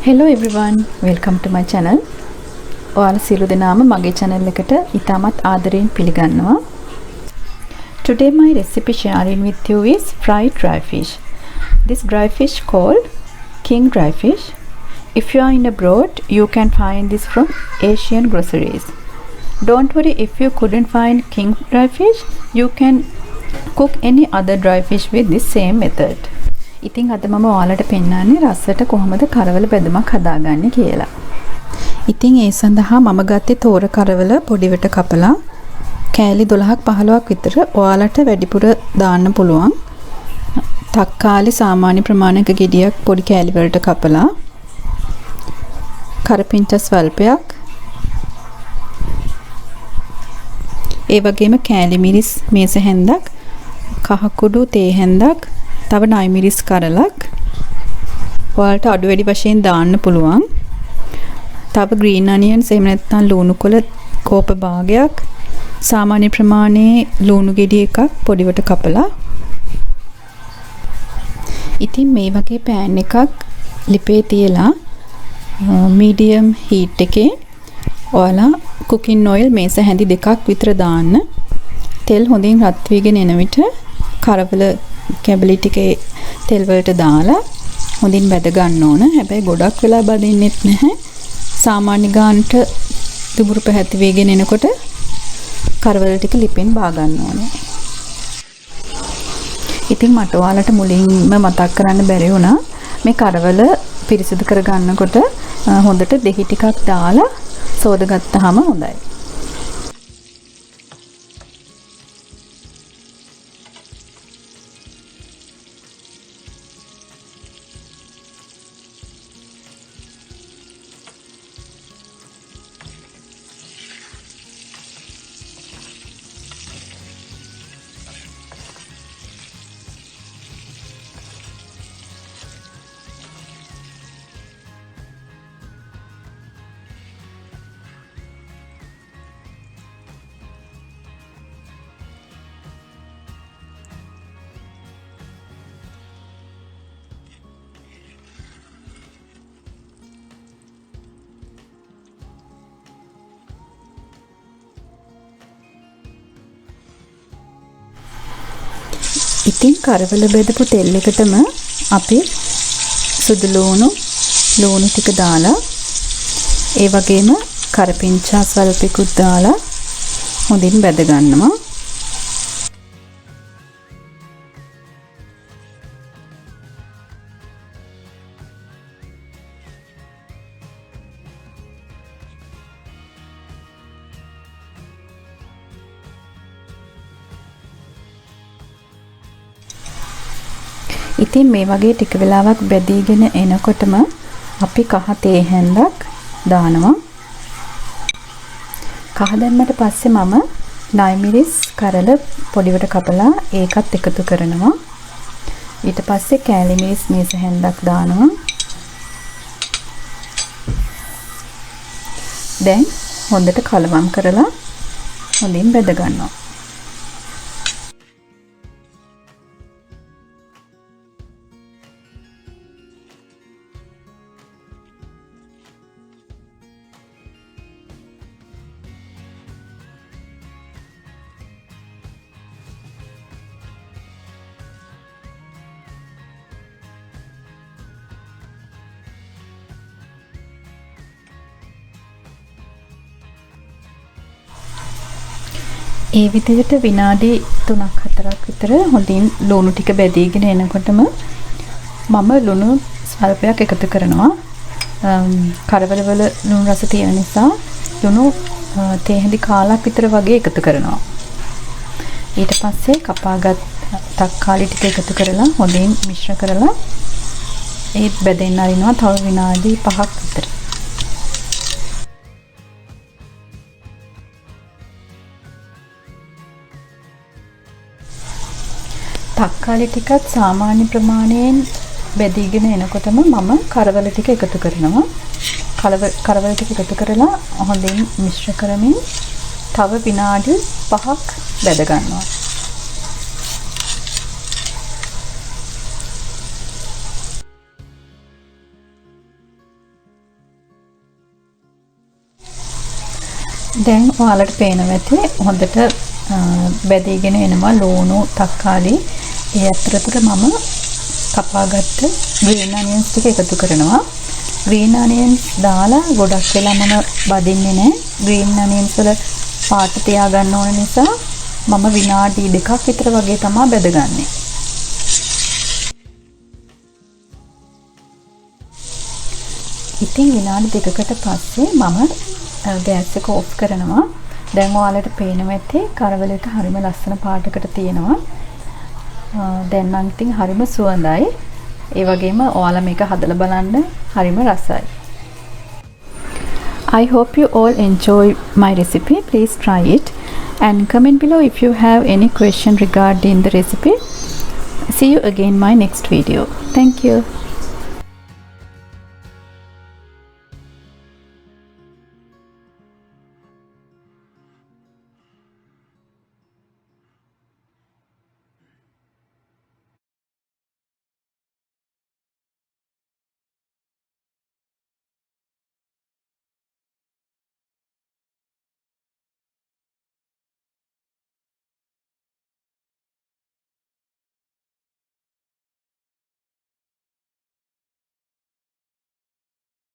Hello everyone, welcome to my channel. ඔයාලා සියලු දෙනාම මගේ channel එකට ඉතාමත් ආදරයෙන් පිළිගන්නවා. Today my recipe sharing with you is fried dry fish. This dry fish called king dry fish. If you are in abroad, you can find this from Asian groceries. Don't worry if you couldn't find king dry fish, you can cook any other dry fish with this same method. ඉතින් අද මම ඔයාලට පෙන්නන්නේ රසට කොහොමද කරවල බෙදමක් හදාගන්නේ කියලා. ඉතින් ඒ සඳහා මම ගත්තේ තෝර කරවල පොඩිවට කපලා කෑලි 12ක් 15ක් විතර ඔයාලට වැඩිපුර දාන්න පුළුවන්. තක්කාලි සාමාන්‍ය ප්‍රමාණයක ගෙඩියක් පොඩි කෑලි වලට කපලා කරපිංචා ස්වල්පයක් ඒ වගේම කෑලි මිරිස් මේස හැන්දක් කහ කුඩු තේ හැන්දක් තව නයි මිරිස් කරලක් ඔයාලට අඩු වැඩි වශයෙන් දාන්න පුළුවන්. තව green onions එහෙම නැත්නම් ලුණු කොළ කෝප භාගයක් සාමාන්‍ය ප්‍රමාණයේ ලුණු ගෙඩි එකක් පොඩිවට කපලා. ඉතින් මේ වගේ pan එකක් ලිපේ තියලා medium heat එකේ ඔයාලා cooking oil මේස හැඳි දෙකක් විතර දාන්න. තෙල් හොඳින් රත් වීගෙන එන විට කරවල කැබලි ටිකේ තෙල් වලට දාලා හොඳින් බැද ගන්න ඕන. හැබැයි ගොඩක් වෙලා බදින්නෙත් නැහැ. සාමාන්‍ය ගානට දුඹුරු පැහැති වේගෙන එනකොට කරවල ටික ලිපෙන් බා ගන්න ඕනේ. ඉතින් මට ඔයාලට මුලින්ම මතක් කරන්න බැරි වුණා මේ කරවල පිරිසිදු කර ගන්නකොට හොඳට දෙහි ටිකක් දාලා සෝදගත්තාම හොඳයි. ඉතින් කරවල බෙදපු තෙල් එකටම අපි සුදු ලුණු ටික දාලා ඒ වගේම කරපිංචා ස්වල්පිකුත් දාලා හොඳින් බෙද ගන්නවා. ඉතින් මේ වගේ ටික වෙලාවක් බැදීගෙන එනකොටම අපි කහ තේ හැන්දක් දානවා. කහ දැම්මට පස්සේ මම නයි මිරිස් කරල පොඩිවට කපලා ඒකත් එකතු කරනවා. ඊට පස්සේ කෑලි මිරිස් මේස හැන්දක් දානවා. දැන් හොඳට කලවම් කරලා හොඳින් බෙද ගන්නවා. ඒ විදිහට විනාඩි 3ක් 4ක් විතර හොඳින් ලුණු ටික බැදීගෙන එනකොටම මම ලුණු ස්වල්පයක් එකතු කරනවා. කරවල වල ලුණු රස තියෙන නිසා ලුණු තේ හැඳි කාලක් විතර වගේ එකතු කරනවා. ඊට පස්සේ කපාගත් තක්කාලි ටික එකතු කරලා හොඳින් මිශ්‍ර කරලා ඒත් බෙදෙන්න අරිනවා තව විනාඩි 5ක් විතර. තක්කාලි ටිකත් සාමාන්‍ය ප්‍රමාණයෙන් බෙදීගෙන එනකොටම මම කරවල ටික එකතු කරනවා. කරවල ටික එකතු කරලා හොඳින් මිශ්‍ර කරමින් තව විනාඩි 5ක් බෙද ගන්නවා. දැන් ඔයාලට පේනවා ඇති හොඳට බැදීගෙන එනවා ලුණු තක්කාලි. ඒ අතරතුර මම කපාගත්ත green onions ටික එකතු කරනවා. green onions දාලා ගොඩක් වෙලා මම බදින්නේ නැහැ. green onions වල පාට තියාගන්න ඕන නිසා මම විනාඩි 2ක් විතර වගේ තමයි බැදගන්නේ. ඉතින් විනාඩි 2කට පස්සේ මම ගෑස් එක ඔෆ් කරනවා. දැන් ඔයාලට පේනවා ඇති කරවලට හරිම ලස්සන පාටකට තියෙනවා. දැන් නම් ඉතින් හරිම සුවඳයි. ඒ වගේම ඔයාලා මේක හදලා බලන්න හරිම රසයි. I hope you all enjoy my recipe. Please try it and comment below if you have any question regarding the recipe. See you again in my next video. Thank you.